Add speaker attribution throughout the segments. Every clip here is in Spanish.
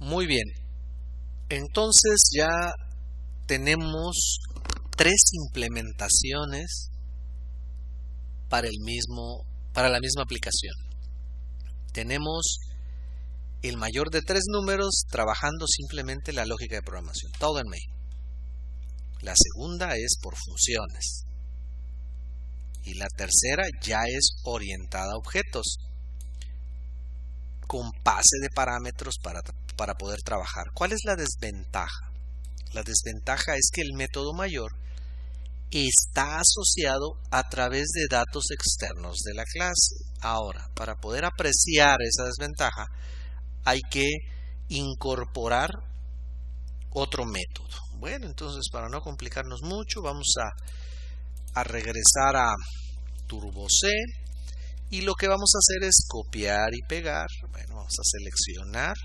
Speaker 1: Muy bien, entonces ya tenemos 3 implementaciones para la misma aplicación. Tenemos el mayor de 3 números trabajando simplemente la lógica de programación, todo en main. La segunda es por funciones. Y la tercera ya es orientada a objetos, con pase de parámetros para poder trabajar. ¿Cuál es la desventaja? La desventaja es que el método mayor está asociado a través de datos externos de la clase. Ahora, para poder apreciar esa desventaja, hay que incorporar otro método. Bueno, entonces para no complicarnos mucho, vamos a regresar a Turbo C. Y lo que vamos a hacer es copiar y pegar. Bueno, vamos a seleccionar.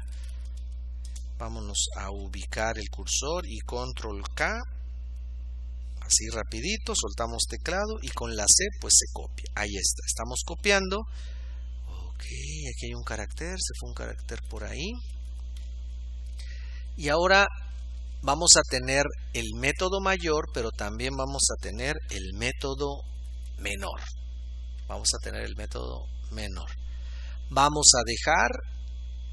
Speaker 1: Vámonos a ubicar el cursor y Control K. Así rapidito, soltamos teclado y con la C pues se copia. Ahí está, estamos copiando. Ok, aquí hay un carácter, se fue un carácter por ahí. Y ahora vamos a tener el método mayor, pero también vamos a tener el método menor. Vamos a tener el método menor. Vamos a dejar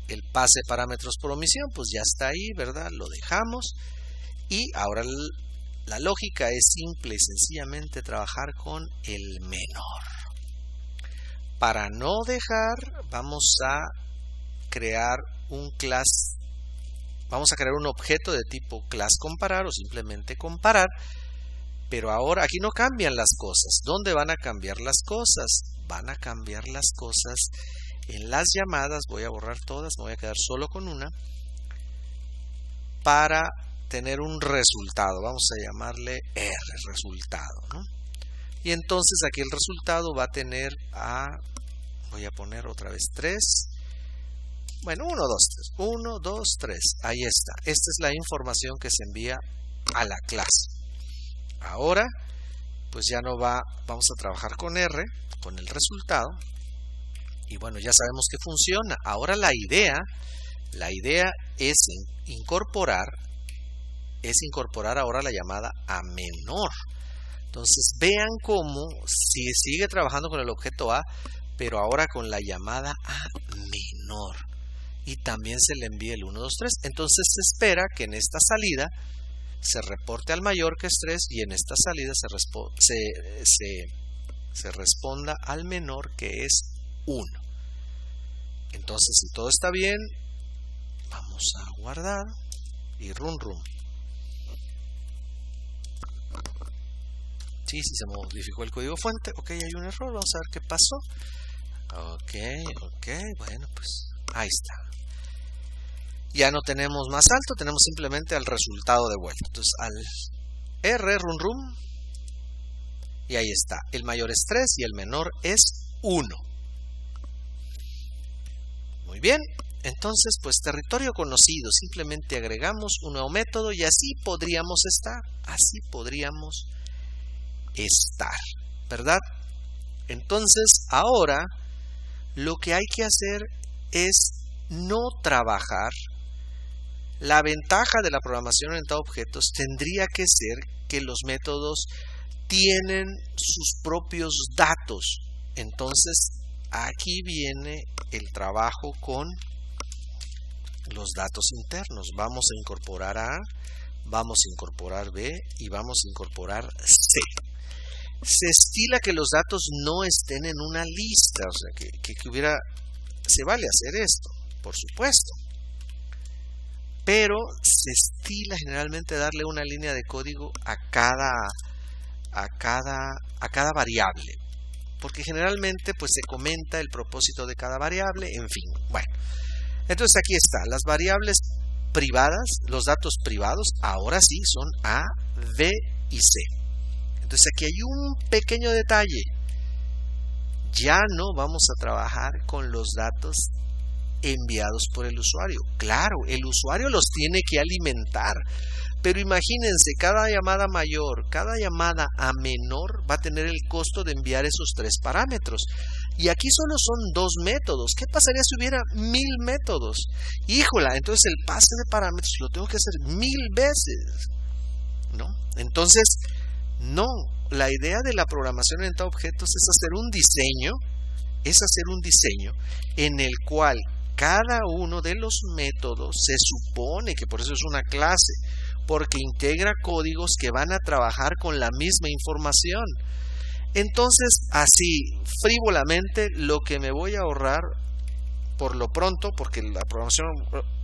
Speaker 1: el pase de parámetros por omisión, pues ya está ahí, ¿verdad? Lo dejamos. Y ahora la lógica es simple y sencillamente trabajar con el menor. Para no dejar, vamos a crear un objeto de tipo class comparar o simplemente comparar. Pero ahora aquí no cambian las cosas. ¿Dónde van a cambiar las cosas? Van a cambiar las cosas en las llamadas. Voy a borrar todas, me voy a quedar solo con una. Para tener un resultado. Vamos a llamarle R, resultado, ¿no? Y entonces aquí el resultado va a tener voy a poner otra vez 3. Bueno, 1, 2, 3. 1, 2, 3. Ahí está. Esta es la información que se envía a la clase. Ahora, pues ya no vamos a trabajar con R, con el resultado. Y bueno, ya sabemos que funciona. Ahora la idea es incorporar ahora la llamada a menor. Entonces vean cómo si sigue trabajando con el objeto A, pero ahora con la llamada a menor. Y también se le envía el 1, 2, 3. Entonces se espera que en esta salida se reporte al mayor, que es 3, y en esta salida se responda al menor, que es 1. Entonces, si todo está bien, vamos a guardar y run. Sí, se modificó el código fuente. Ok, hay un error, vamos a ver qué pasó. Ok, bueno, pues ahí está. Ya no tenemos más alto, tenemos simplemente al resultado de vuelta. Entonces al R, run, y ahí está. El mayor es 3 y el menor es 1. Muy bien, entonces pues territorio conocido, simplemente agregamos un nuevo método y así podríamos estar, ¿verdad? Entonces ahora lo que hay que hacer es no trabajar. La ventaja de la programación orientada a objetos tendría que ser que los métodos tienen sus propios datos. Entonces, aquí viene el trabajo con los datos internos. Vamos a incorporar A, vamos a incorporar B y vamos a incorporar C. Se estila que los datos no estén en una lista, o sea, se vale hacer esto, por supuesto. Pero se estila generalmente darle una línea de código a cada variable, porque generalmente pues se comenta el propósito de cada variable, en fin. Bueno, entonces aquí está, las variables privadas, los datos privados, ahora sí son A, B y C. Entonces aquí hay un pequeño detalle. Ya no vamos a trabajar con los datos enviados por el usuario. Claro, el usuario los tiene que alimentar. Pero imagínense, cada llamada mayor, cada llamada a menor va a tener el costo de enviar esos 3 parámetros. Y aquí solo son 2 métodos. ¿Qué pasaría si hubiera 1000 métodos? Híjola, entonces el pase de parámetros lo tengo que hacer 1000 veces, ¿no? Entonces, no. La idea de la programación orientada a objetos es hacer un diseño en el cual cada uno de los métodos se supone que por eso es una clase, porque integra códigos que van a trabajar con la misma información. Entonces, así, frívolamente, lo que me voy a ahorrar por lo pronto, porque la programación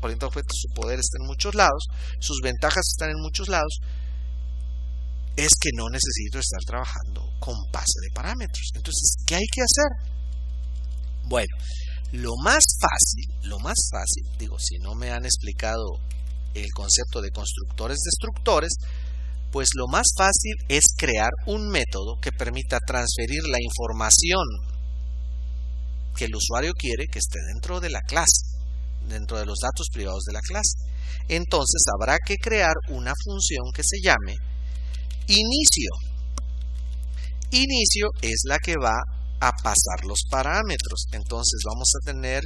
Speaker 1: orientada a objetos, su poder está en muchos lados, sus ventajas están en muchos lados, es que no necesito estar trabajando con pase de parámetros. Entonces, ¿qué hay que hacer? Bueno, lo más fácil, digo, si no me han explicado el concepto de constructores-destructores, pues lo más fácil es crear un método que permita transferir la información que el usuario quiere que esté dentro de la clase, dentro de los datos privados de la clase. Entonces habrá que crear una función que se llame inicio. Inicio es la que va a pasar los parámetros. Entonces vamos a tener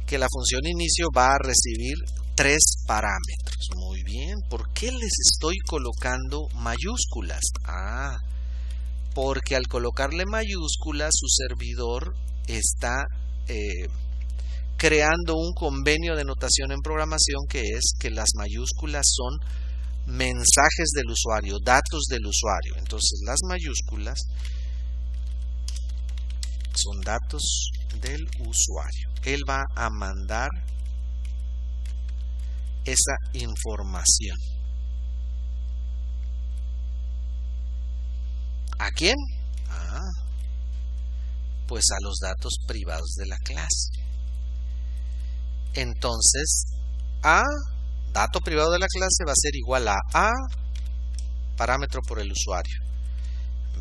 Speaker 1: que la función inicio va a recibir 3 parámetros. Muy bien, ¿por qué les estoy colocando mayúsculas? Porque al colocarle mayúsculas su servidor está creando un convenio de notación en programación que es que las mayúsculas son mensajes del usuario, datos del usuario. Entonces las mayúsculas son datos del usuario. Él va a mandar esa información. ¿A quién? Pues a los datos privados de la clase. Entonces, dato privado de la clase va a ser igual a parámetro por el usuario.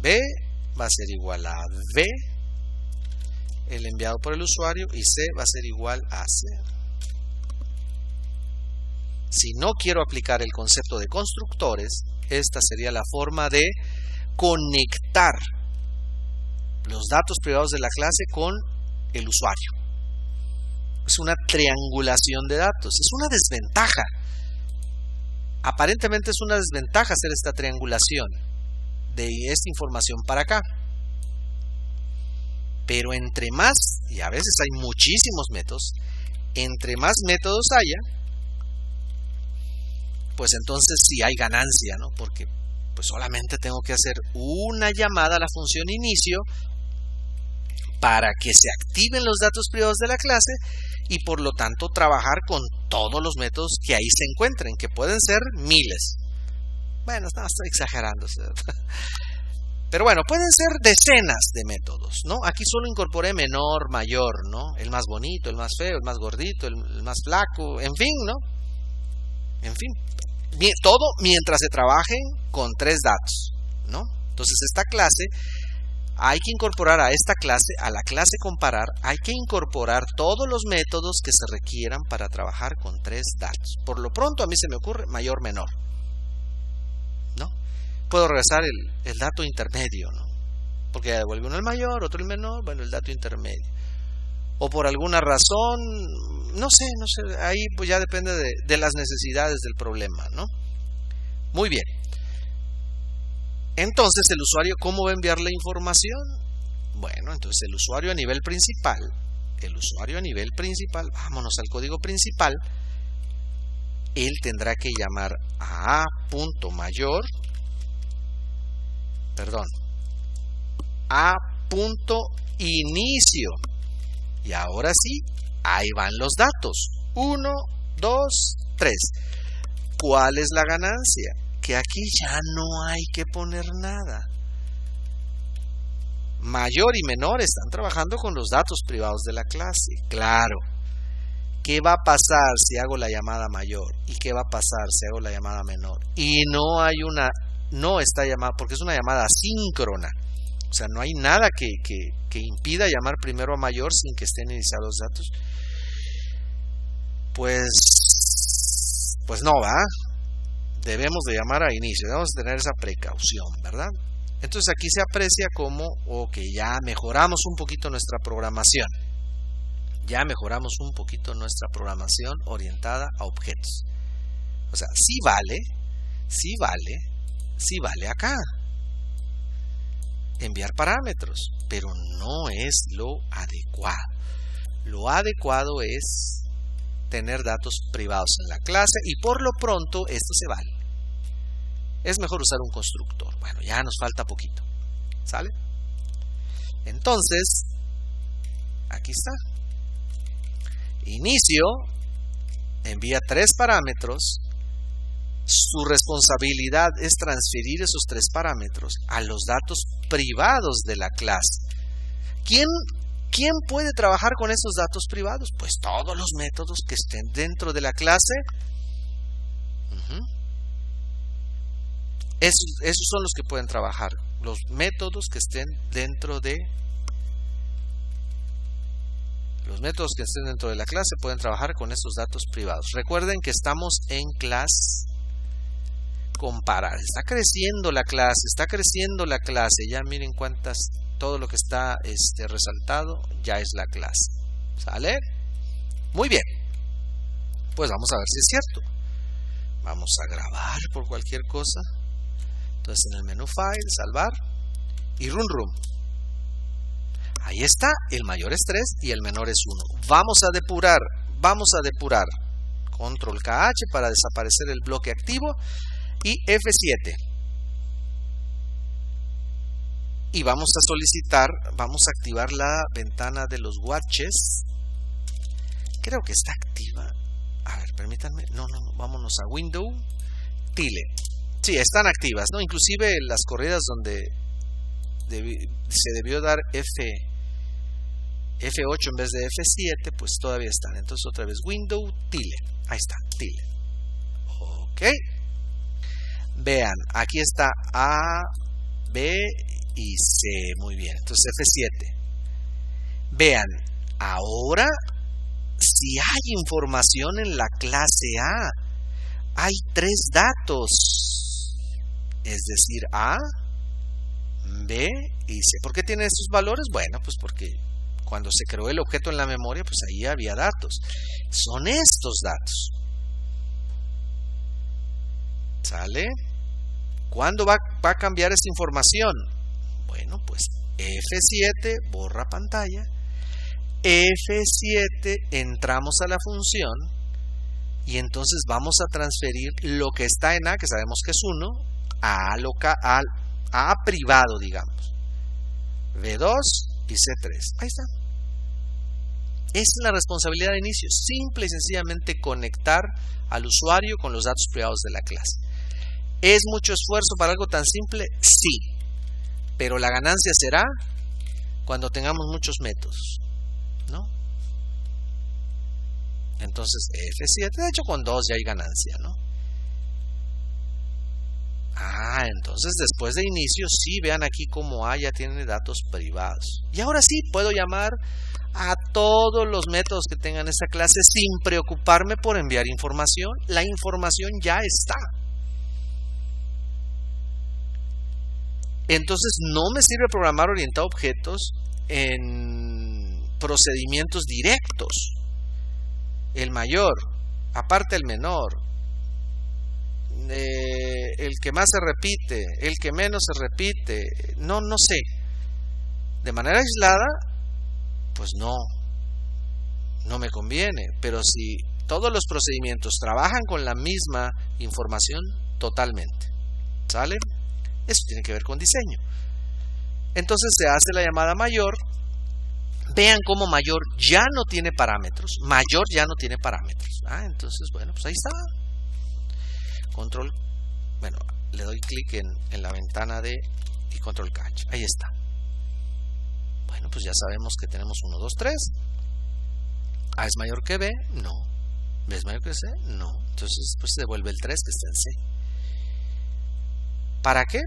Speaker 1: B va a ser igual a B, el enviado por el usuario, y C va a ser igual a C. Si no quiero aplicar el concepto de constructores, esta sería la forma de conectar los datos privados de la clase con el usuario. Es una triangulación de datos. Es una desventaja. Aparentemente es una desventaja hacer esta triangulación de esta información para acá. Pero entre más, y a veces hay muchísimos métodos, entre más métodos haya, pues entonces sí hay ganancia, ¿no? Porque pues solamente tengo que hacer una llamada a la función inicio para que se activen los datos privados de la clase y por lo tanto trabajar con todos los métodos que ahí se encuentren, que pueden ser miles. Bueno, no, estoy exagerando. Pero bueno, pueden ser decenas de métodos, ¿no? Aquí solo incorporé menor, mayor, ¿no? El más bonito, el más feo, el más gordito, el más flaco, en fin, ¿no? En fin, todo mientras se trabajen con 3 datos, ¿no? Entonces esta clase, hay que incorporar a esta clase, a la clase comparar, hay que incorporar todos los métodos que se requieran para trabajar con 3 datos. Por lo pronto a mí se me ocurre mayor, menor, ¿no? Puedo regresar el dato intermedio, ¿no? Porque ya devuelve uno el mayor, otro el menor, bueno, el dato intermedio. O por alguna razón, no sé, ahí pues ya depende de las necesidades del problema, ¿no? Muy bien. Entonces, ¿el usuario cómo va a enviar la información? Bueno, entonces el usuario a nivel principal, vámonos al código principal, él tendrá que llamar a a.inicio. Y ahora sí, ahí van los datos. 1, 2, 3. ¿Cuál es la ganancia? Que aquí ya no hay que poner nada. Mayor y menor están trabajando con los datos privados de la clase. Claro. ¿Qué va a pasar si hago la llamada mayor? ¿Y qué va a pasar si hago la llamada menor? Y no está llamada, porque es una llamada asíncrona. O sea, no hay nada que impida llamar primero a mayor sin que estén iniciados los datos. Pues no, ¿va? Debemos de llamar a inicio, debemos tener esa precaución, ¿verdad? Entonces aquí se aprecia como, ok, ya mejoramos un poquito nuestra programación. Ya mejoramos un poquito nuestra programación orientada a objetos. O sea, sí vale acá enviar parámetros, pero no es lo adecuado. Lo adecuado es tener datos privados en la clase y por lo pronto esto se vale. Es mejor usar un constructor. Bueno, ya nos falta poquito. ¿Sale? Entonces, aquí está. Inicio envía 3 parámetros. Su responsabilidad es transferir esos 3 parámetros a los datos privados de la clase. ¿Quién puede trabajar con esos datos privados? Pues todos los métodos que estén dentro de la clase. Esos son los que pueden trabajar. Los métodos que estén dentro de la clase pueden trabajar con esos datos privados. Recuerden que estamos en clase comparar. Está creciendo la clase. Ya miren todo lo que está resaltado ya es la clase. ¿Sale? Muy bien. Pues vamos a ver si es cierto. Vamos a grabar por cualquier cosa. Entonces en el menú File, Salvar y Run Room. Ahí está, el mayor es 3 y el menor es 1. Vamos a depurar. Control KH para desaparecer el bloque activo y F7. Y vamos a activar la ventana de los watches. Creo que está activa. A ver, permítanme. No, vámonos a Window, Tile. Sí, están activas, ¿no? Inclusive las corridas donde se debió dar F8 en vez de F7, pues todavía están. Entonces otra vez Window, Tile. Ahí está, Tile. Ok. Vean, aquí está A, B y C. Muy bien. Entonces F7. Vean, ahora si hay información en la clase A, hay 3 datos. Es decir, A, B y C. ¿Por qué tiene estos valores? Bueno, pues porque cuando se creó el objeto en la memoria, pues ahí había datos. Son estos datos. ¿Sale? ¿Cuándo va a cambiar esa información? Bueno, pues F7, borra pantalla. F7, entramos a la función y entonces vamos a transferir lo que está en A, que sabemos que es 1, a A privado, digamos. B2 y C3. Ahí está. Esa es la responsabilidad de inicio. Simple y sencillamente conectar al usuario con los datos privados de la clase. ¿Es mucho esfuerzo para algo tan simple? Sí. Pero la ganancia será cuando tengamos muchos métodos, ¿no? Entonces F7, de hecho con 2 ya hay ganancia, ¿no? Entonces después de inicio, sí, vean aquí como A ya tiene datos privados. Y ahora sí, puedo llamar a todos los métodos que tengan esa clase sin preocuparme por enviar información. La información ya está. Entonces no me sirve programar orientado a objetos en procedimientos directos. El mayor, aparte el menor, el que más se repite, el que menos se repite, no sé. De manera aislada, pues no me conviene. Pero si todos los procedimientos trabajan con la misma información, totalmente. ¿Sale? Eso tiene que ver con diseño. Entonces se hace la llamada mayor. Vean cómo mayor ya no tiene parámetros. Entonces, bueno, pues ahí está. Control, bueno, le doy clic en la ventana y control catch. Ahí está. Bueno, pues ya sabemos que tenemos 1, 2, 3. A es mayor que B, no. B es mayor que C, no. Entonces, pues se devuelve el 3 que está en C. ¿Para qué?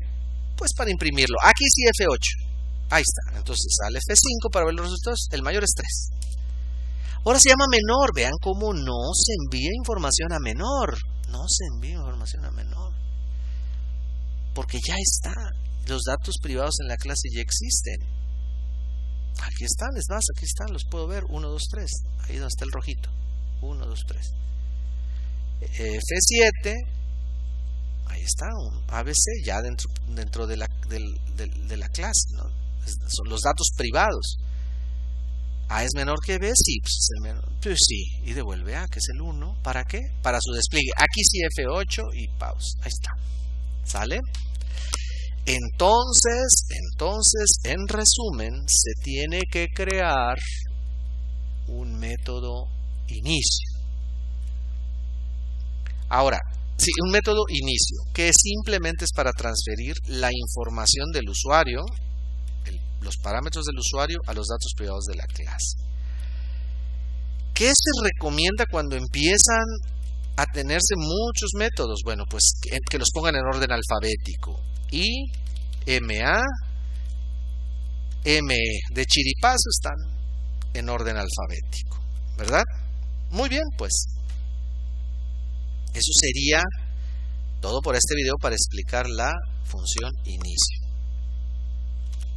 Speaker 1: Pues para imprimirlo. Aquí sí F8. Ahí está. Entonces sale F5 para ver los resultados. El mayor es 3. Ahora se llama menor. Vean cómo no se envía información a menor. No se envía información a menor. Porque ya está. Los datos privados en la clase ya existen. Aquí están, es más, aquí están, los puedo ver. 1, 2, 3. Ahí donde está el rojito. 1, 2, 3. F7. Ahí está, un ABC ya dentro de la clase, ¿no? Son los datos privados. A es menor que B, sí, pues, es el menor, pues sí, y devuelve A, que es el 1. ¿Para qué? Para su despliegue. Aquí sí F8 y pause. Ahí está. ¿Sale? Entonces, en resumen, se tiene que crear un método inicio. Ahora, sí, un método inicio, que simplemente es para transferir la información del usuario, los parámetros del usuario, a los datos privados de la clase. ¿Qué se recomienda cuando empiezan a tenerse muchos métodos? Bueno, pues que los pongan en orden alfabético. I, MA, ME. De chiripazo están en orden alfabético, ¿verdad? Muy bien, pues. Eso sería todo por este video para explicar la función inicio.